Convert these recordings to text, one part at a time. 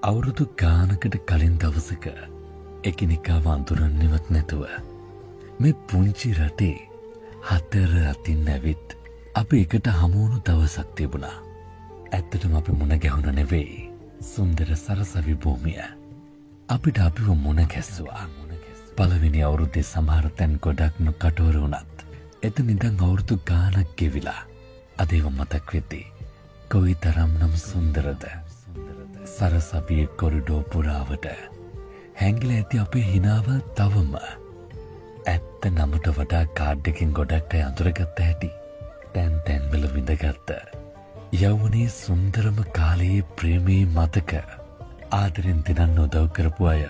අවුරුදු ගානකට කලින් දවසක එකිනෙකාව අඳුරන්නේවත් නැතුව මේ පුංචි රටේ හතර අතින් ඇවිත් අපි එකට හමු වුණු දවසක් තිබුණා. ඇත්තටම අපි මුණ ගැහුණ නෙවෙයි. සුන්දර සරසවි භූමිය අපිට අපිව මුණ ගැස්සුවා. පළවෙනි අවුරුද්දේ සමහර තැන් ගොඩක් නොකටවර වුණත් එතන ඉඳන් අවුරුදු ගානක් ගෙවිලා අද ඒව මතක් වෙද්දී කොයිතරම්නම් සුන්දරද. සරසවියේ කොරිඩෝ පුරාවට හැංගිලා ඇති අපේ හිනාව තවම ඇත්ත නමට වඩා කාඩ් එකෙන් ගොඩක් අය අඳුරගත්ත හැටි තැන් තැන්වල විඳගත්ත යෞවනයේ සුන්දරම කාලයේ ප්‍රේමයේ මතක ආදරෙන් දිනන්න උදව් කරපු අය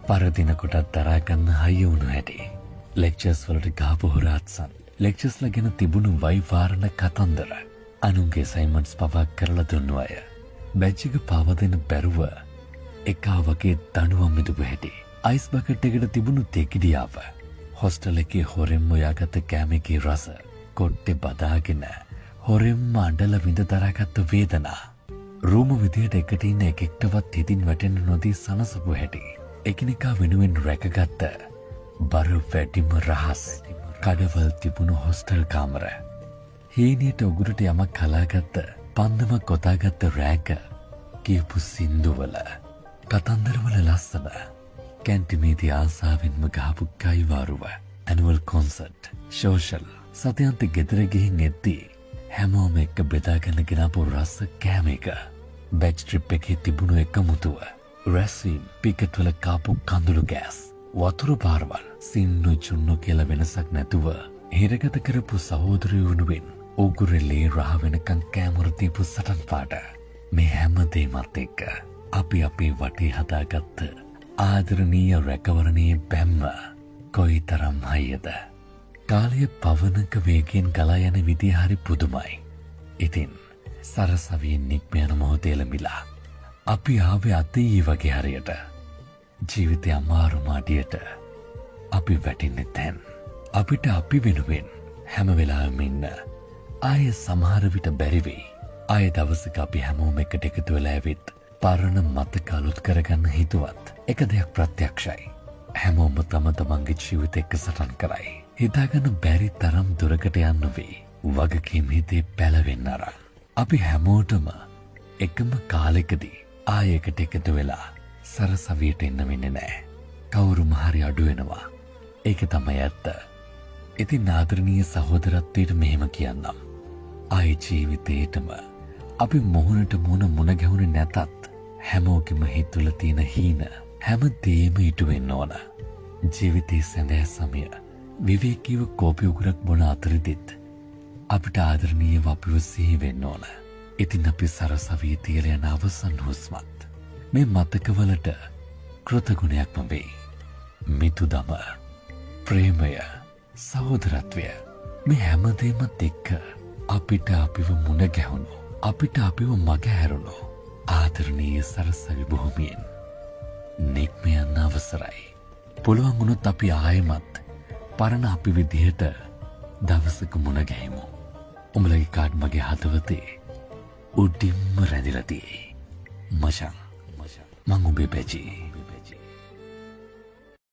පරදින කොටත් දරා ගන්න හයිය වුණු හැටි ලෙක්චර්ස් වලට ගාපු හොරාත්සන් ලෙක්චර්ස්ලා ගැන තිබුණු වෛවාරණ කතන්දර අනුන්ගේ සයිමන්ස් පවා කරලා දුන්නු අය බැච් එක පාවා දෙන්න බැරුව එකා වගේ දඬුවම් මිදුපු හැටි අයිස් බකට් එකට තිබුණු තෙකිඩියාව හොස්ටල් එකේ හොරෙන්ම හොයාගත්ත කෑම එකේ රස කොට්ටේ බදාගෙන හොරෙන්ම අඬල විඳ දරාගත්ත වේදනා රූම විදියට එකට ඉන්න එකෙක්ටවත් හිතින් වැටෙන්න නොදී සනසපු හැටි එකිනෙකා වෙනුවෙන් රැකගත්ත බර වැඩිම රහස් කඩවල් තිබුණු හොස්ටල් කාමර හීනියට උගුරට යමක් කලාගත්ත පන්දම කොතාගත්ත රෑක කියපු සින්දුවල කතන්දරවල ලස්සන කැන්ටිමේදී ආසාවෙන්ම ගහපු කයිවාරුව ඇනුවල් කොන්සර්ට් සෝෂල් සතයන්ත ගෙදර ගිහින් එද්දී හැමෝම එක්ක බෙදාගෙන ගෙනාපු රස කෑම එක බැච් ට්‍රිප් එකේ තිබුණු එකමුතුව රැස්වීම් පිකට් වල කාපු කඳුළු ගෑස් වතුර පාරවල් සින්නු චුන්නු කියලා වෙනසක් නැතුව හිරගත කරපු සහෝදරයෝ වෙනුවෙන් උගුරේ රහ වෙනකන් කෑමර දීපු සටන් පාඩ මේ හැම දෙයක්ත් එක්ක අපි අපේ වටේ හදාගත්ත ආදරණීය රැකවරණයේ බැම්ම කොයිතරම් හයියද කාලය පවනක වේගයෙන් ගලා යන විදිය හරි පුදුමයි. ඉතින් සරසවියෙන් නික්ම යන මොහොතේ එළඹිලා අපි ආවේ අතී වගේ හරියට ජීවිතේ අමාරු මාඩියට අපි වැටෙන්නේ දැන් අපිට අපි වෙනුවෙන් හැම වෙලාවෙම ඉන්න ආය සමහර විට බැරි වෙයි. ආය දවසක අපි හැමෝම එකට එකතු වෙලා ඇවිත් පරණ මතක අලුත් කරගන්න හිතුවත් එක දෙයක් ප්‍රත්‍යක්ෂයි. හැමෝම තම තමන්ගේ ජීවිත එක්ක සටන් කරයි. හිතාගන්න බැරි තරම් දුරකට යන්න වෙයි. වගකීම් හිතේ පැලවෙන්න අරන්. අපි හැමෝටම එකම කාලෙකදී ආය එකට එකතු වෙලා සරසවියට එන්න වෙන්නේ නැහැ. කවුරුම හරි අඩු වෙනවා. ඒක තමයි ඇත්ත. ඉතින් ආදරණීය සහෝදරත්වයට මෙහෙම කියන්නම්. ආයේ ජීවිතේටම අපි මොහොනට මුණ ගැහුනේ නැතත් හැමෝගෙම හිතුල තියෙන හීන හැමදේම ඉටු වෙන්න ඕන. ජීවිතයේ සැඳෑ සමය විවේකීව කෝපි උගුරක් බොන අතරෙදිත් අපිට ආදරණීයව අපිව සිහි වෙන්න ඕන. ඉතින් අපි සරසවියේ තියලා යන අවසන් හුස්මත් මේ මතකවලට කෘතගුණයක්ම වෙයි. මිතුදම ප්‍රේමය සහෝදරත්වය මේ හැමදේමත් එක්ක අපිට අපිව මුණ ගැහුණු අපිට අපිව මග හැරුණු ආදරණීය සරසවි භූමියෙන් නික්ම යන්න අවසරයි. පුළුවන් වුණොත් අපි ආයෙමත් පරණ අපි විදිහට දවසක මුණ ගැහිමු. උඹලගේ කාඩ් මගේ හදවතේ උඩින්ම රැඳිලා තියෙයි. මචං මං ඔබේ බැජී.